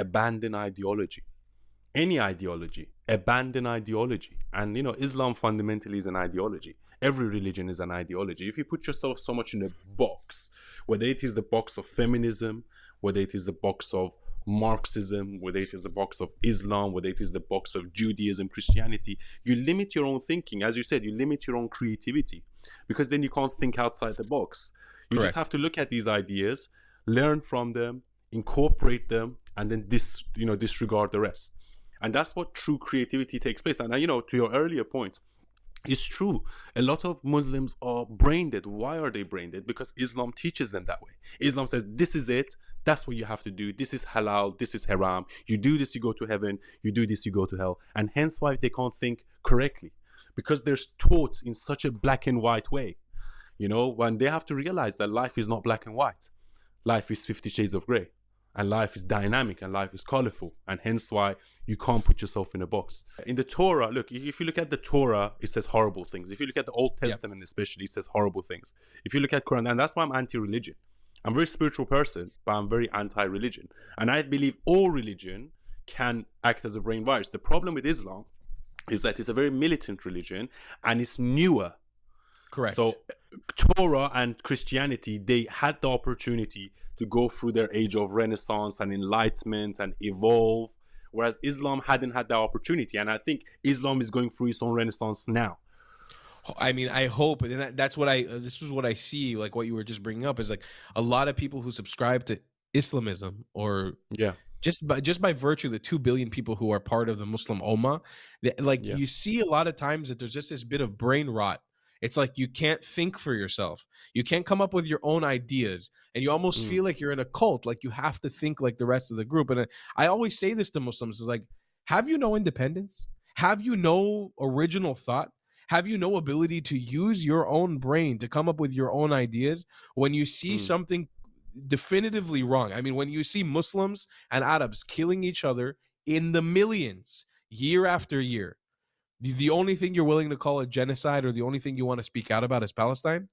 abandon ideology. Any ideology, abandon ideology. And Islam fundamentally is an ideology. Every religion is an ideology. If you put yourself so much in a box, whether it is the box of feminism, whether it is the box of Marxism, whether it is the box of Islam, whether it is the box of Judaism, Christianity, you limit your own thinking. As you said, you limit your own creativity, because then you can't think outside the box. You Correct. just have to look at these ideas, learn from them, incorporate them, and then disregard the rest. And that's what true creativity takes place. And to your earlier point, it's true. A lot of Muslims are brain dead. Why are they brain dead? Because Islam teaches them that way. Islam says, this is it. That's what you have to do. This is halal. This is haram. You do this, you go to heaven. You do this, you go to hell. And hence why they can't think correctly. Because they're taught in such a black and white way. When they have to realize that life is not black and white. Life is 50 shades of grey. And life is dynamic and life is colorful, and hence why you can't put yourself in a box. In the Torah, look, if you look at the Torah, it says horrible things. If you look at the Old Testament especially, it says horrible things. If you look at Quran, and that's why I'm anti-religion. I'm a very spiritual person, but I'm very anti-religion. And I believe all religion can act as a brain virus. The problem with Islam is that it's a very militant religion and it's newer. Correct. So Torah and Christianity, they had the opportunity to go through their age of Renaissance and Enlightenment and evolve, whereas Islam hadn't had that opportunity. And I think Islam is going through its own Renaissance now. I mean, I hope, and that's what this is what I see, like what you were just bringing up, is like a lot of people who subscribe to Islamism, or just by virtue of the 2 billion people who are part of the Muslim Ummah, you see a lot of times that there's just this bit of brain rot. It's like you can't think for yourself. You can't come up with your own ideas. And you almost feel like you're in a cult. Like you have to think like the rest of the group. And I always say this to Muslims. It's like, have you no independence? Have you no original thought? Have you no ability to use your own brain to come up with your own ideas when you see something definitively wrong? I mean, when you see Muslims and Arabs killing each other in the millions year after year, the only thing you're willing to call a genocide, or the only thing you want to speak out about, is Palestine?